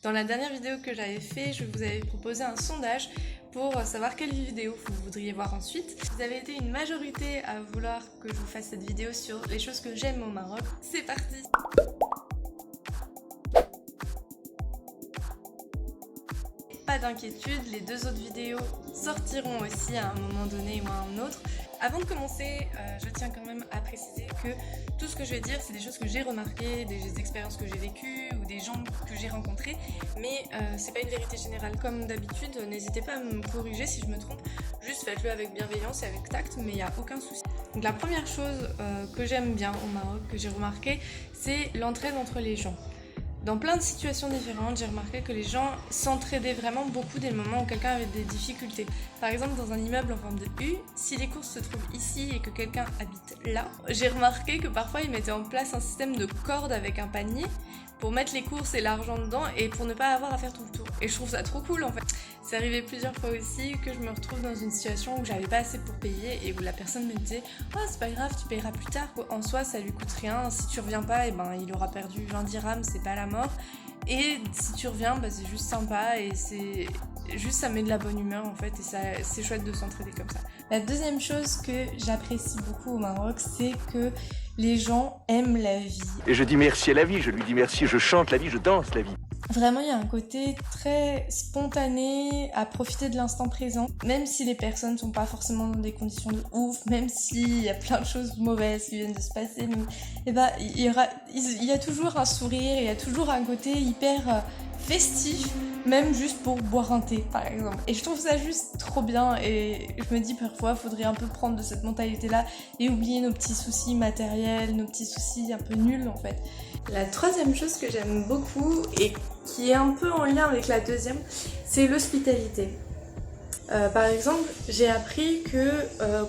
Dans la dernière vidéo que j'avais fait, je vous avais proposé un sondage pour savoir quelle vidéo vous voudriez voir ensuite. Vous avez été une majorité à vouloir que je vous fasse cette vidéo sur les choses que j'aime au Maroc. C'est parti! Pas d'inquiétude, les deux autres vidéos sortiront aussi à un moment donné ou à un autre. Avant de commencer, je tiens quand même à préciser que tout ce que je vais dire, c'est des choses que j'ai remarquées, des expériences que j'ai vécues ou des gens que j'ai rencontrés, mais c'est pas une vérité générale. Comme d'habitude, n'hésitez pas à me corriger si je me trompe, juste faites-le avec bienveillance et avec tact, mais il n'y a aucun souci. Donc la première chose que j'aime bien au Maroc, que j'ai remarqué, c'est l'entraide entre les gens. Dans plein de situations différentes, j'ai remarqué que les gens s'entraidaient vraiment beaucoup dès le moment où quelqu'un avait des difficultés. Par exemple, dans un immeuble en forme de U, si les courses se trouvent ici et que quelqu'un habite là, j'ai remarqué que parfois ils mettaient en place un système de corde avec un panier pour mettre les courses et l'argent dedans et pour ne pas avoir à faire tout le tour. Et je trouve ça trop cool en fait. C'est arrivé plusieurs fois aussi que je me retrouve dans une situation où j'avais pas assez pour payer et où la personne me disait « Oh c'est pas grave, tu payeras plus tard ». En soi ça lui coûte rien, si tu reviens pas, il aura perdu 20 dirhams, c'est pas la mort. Et si tu reviens, c'est juste sympa et c'est juste ça met de la bonne humeur en fait et c'est chouette de s'entraider comme ça. La deuxième chose que j'apprécie beaucoup au Maroc, c'est que les gens aiment la vie. Et je dis merci à la vie, je lui dis merci, je chante la vie, je danse la vie. Vraiment, il y a un côté très spontané à profiter de l'instant présent, même si les personnes ne sont pas forcément dans des conditions de ouf, même s'il y a plein de choses mauvaises qui viennent de se passer, il y a toujours un sourire, il y a toujours un côté hyper festif, même juste pour boire un thé par exemple. Et je trouve ça juste trop bien et je me dis parfois il faudrait un peu prendre de cette mentalité-là et oublier nos petits soucis matériels, nos petits soucis un peu nuls en fait. La troisième chose que j'aime beaucoup et qui est un peu en lien avec la deuxième, c'est l'hospitalité. Par exemple, j'ai appris que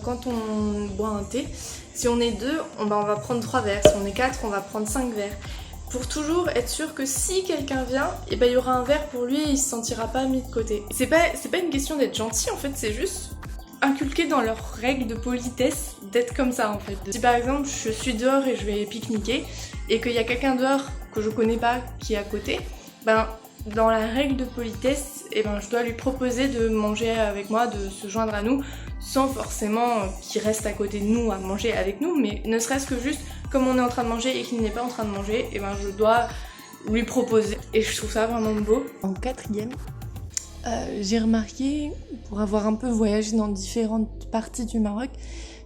quand on boit un thé, si on est deux, on va prendre 3 verres, si on est 4, on va prendre 5 verres. Pour toujours être sûr que si quelqu'un vient, il y aura un verre pour lui et il se sentira pas mis de côté. C'est pas une question d'être gentil en fait, c'est juste inculquer dans leurs règles de politesse d'être comme ça en fait. Si par exemple je suis dehors et je vais pique-niquer et qu'il y a quelqu'un dehors que je connais pas qui est à côté, dans la règle de politesse, je dois lui proposer de manger avec moi, de se joindre à nous, sans forcément qu'il reste à côté de nous à manger avec nous, mais ne serait-ce que juste comme on est en train de manger et qu'il n'est pas en train de manger, je dois lui proposer. Et je trouve ça vraiment beau. En quatrième, j'ai remarqué, pour avoir un peu voyagé dans différentes parties du Maroc,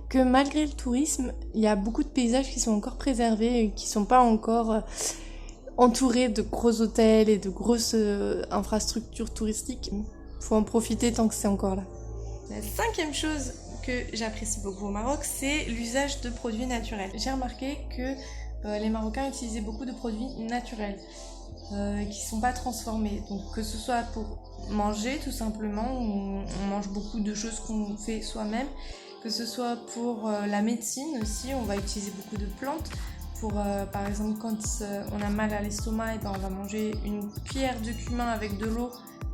que malgré le tourisme, il y a beaucoup de paysages qui sont encore préservés et qui sont pas encore entourés de gros hôtels et de grosses infrastructures touristiques. Faut en profiter tant que c'est encore là. La cinquième chose que j'apprécie beaucoup au Maroc, c'est l'usage de produits naturels. J'ai remarqué que les Marocains utilisaient beaucoup de produits naturels qui sont pas transformés. Donc que ce soit pour manger tout simplement, on mange beaucoup de choses qu'on fait soi-même, que ce soit pour la médecine aussi, on va utiliser beaucoup de plantes. Pour par exemple quand on a mal à l'estomac, on va manger une cuillère de cumin avec de l'eau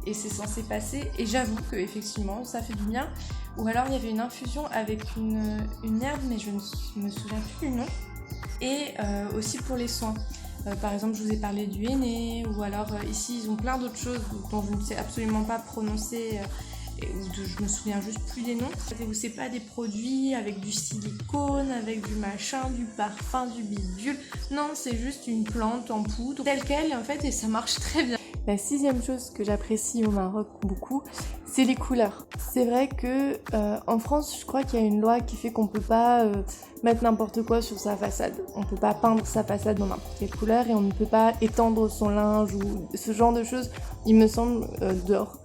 et c'est censé passer, et j'avoue que effectivement ça fait du bien. Ou alors il y avait une infusion avec une herbe mais je ne me souviens plus du nom, et aussi pour les soins. Par exemple je vous ai parlé du henné, ou alors ici ils ont plein d'autres choses dont je ne sais absolument pas prononcer, je me souviens juste plus des noms. C'est pas des produits avec du silicone, avec du machin, du parfum, du bidule. Non, c'est juste une plante en poudre, telle qu'elle en fait, et ça marche très bien. La sixième chose que j'apprécie au Maroc beaucoup, c'est les couleurs. C'est vrai que en France, je crois qu'il y a une loi qui fait qu'on peut pas mettre n'importe quoi sur sa façade. On peut pas peindre sa façade dans n'importe quelle couleur et on ne peut pas étendre son linge ou ce genre de choses, il me semble, dehors.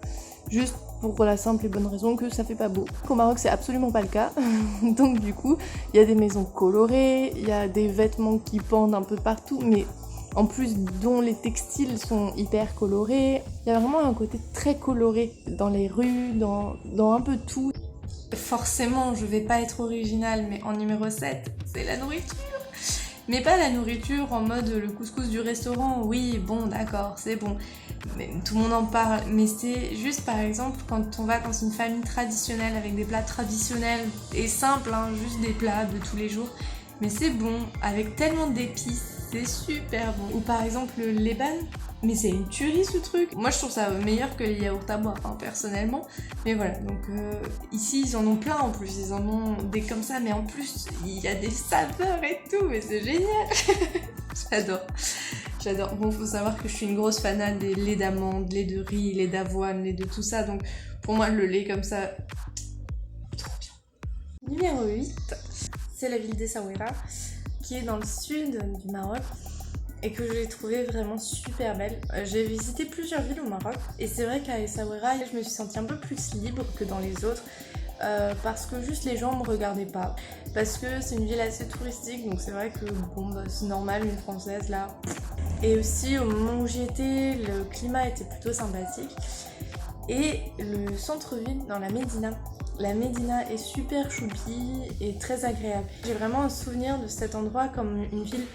Juste pour la simple et bonne raison que ça fait pas beau. Au Maroc, c'est absolument pas le cas. Donc du coup, il y a des maisons colorées, il y a des vêtements qui pendent un peu partout, mais en plus dont les textiles sont hyper colorés. Il y a vraiment un côté très coloré dans les rues, dans un peu tout. Forcément, je vais pas être originale, mais en numéro 7, c'est la nourriture. Mais pas la nourriture en mode le couscous du restaurant, oui, bon, d'accord, c'est bon. Mais tout le monde en parle, mais c'est juste par exemple quand on va dans une famille traditionnelle avec des plats traditionnels et simples, juste des plats de tous les jours, mais c'est bon, avec tellement d'épices, c'est super bon. Ou par exemple le Leban, mais c'est une tuerie ce truc. Moi je trouve ça meilleur que les yaourts à boire, hein, personnellement. Mais voilà, donc ici ils en ont plein en plus, ils en ont des comme ça, mais en plus il y a des saveurs et tout, mais c'est génial. J'adore. Bon, faut savoir que je suis une grosse fanade des laits d'amandes, lait de riz, lait d'avoine, lait de tout ça, donc pour moi le lait comme ça, trop bien. Numéro 8, c'est la ville d'Essaouira, qui est dans le sud du Maroc et que j'ai trouvé vraiment super belle. J'ai visité plusieurs villes au Maroc et c'est vrai qu'à Essaouira, je me suis sentie un peu plus libre que dans les autres. Parce que juste les gens me regardaient pas, parce que c'est une ville assez touristique, donc c'est vrai que bon bah, c'est normal, une française là. Et aussi au moment où j'y étais, le climat était plutôt sympathique. Et le centre-ville dans la Médina est super choupi et très agréable. J'ai vraiment un souvenir de cet endroit comme une ville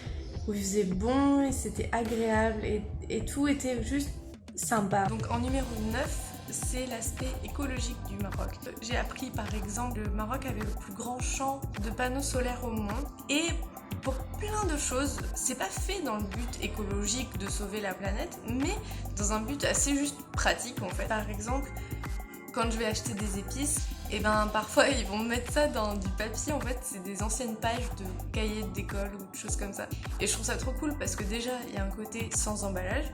où il faisait bon et c'était agréable et tout était juste sympa. Donc en numéro 9, c'est l'aspect écologique du Maroc. J'ai appris par exemple que le Maroc avait le plus grand champ de panneaux solaires au monde et pour plein de choses, c'est pas fait dans le but écologique de sauver la planète, mais dans un but assez juste pratique en fait. Par exemple, quand je vais acheter des épices, et ben parfois ils vont mettre ça dans du papier, en fait c'est des anciennes pages de cahiers d'école ou de choses comme ça. Et je trouve ça trop cool parce que déjà il y a un côté sans emballage,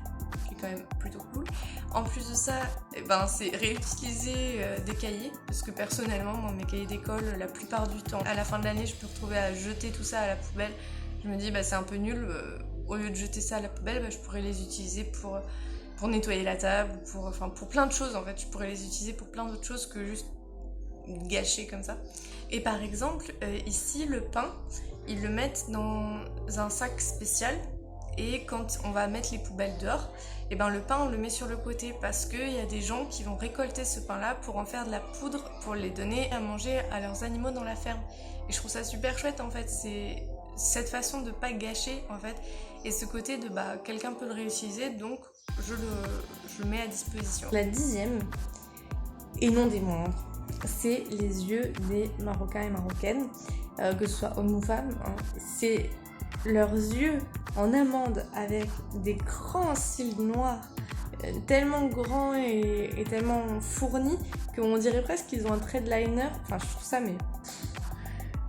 qui est quand même plutôt cool. En plus de ça, eh ben, c'est réutiliser des cahiers, parce que personnellement, moi, mes cahiers d'école, la plupart du temps, à la fin de l'année, je peux retrouver à jeter tout ça à la poubelle. Je me dis, bah, c'est un peu nul, au lieu de jeter ça à la poubelle, bah, je pourrais les utiliser pour nettoyer la table, pour plein de choses en fait. Je pourrais les utiliser pour plein d'autres choses que juste gâcher comme ça. Et par exemple, ici, le pain, ils le mettent dans un sac spécial. Et quand on va mettre les poubelles dehors, et ben le pain on le met sur le côté parce qu'il y a des gens qui vont récolter ce pain là pour en faire de la poudre pour les donner à manger à leurs animaux dans la ferme. Et je trouve ça super chouette en fait, c'est cette façon de pas gâcher en fait et ce côté de bah quelqu'un peut le réutiliser donc je le mets à disposition. La 10e, et non des moindres, c'est les yeux des Marocains et Marocaines, que ce soit hommes ou femmes, hein. C'est leurs yeux en amande avec des grands cils noirs, tellement grands et tellement fournis qu'on dirait presque qu'ils ont un trait de liner. Enfin, je trouve ça, mais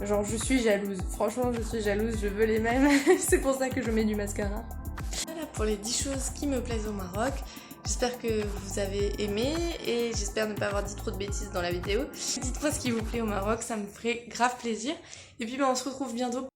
genre, je suis jalouse. Franchement, je suis jalouse, je veux les mêmes. C'est pour ça que je mets du mascara. Voilà pour les 10 choses qui me plaisent au Maroc. J'espère que vous avez aimé et j'espère ne pas avoir dit trop de bêtises dans la vidéo. Dites-moi ce qui vous plaît au Maroc, ça me ferait grave plaisir. Et puis on se retrouve bientôt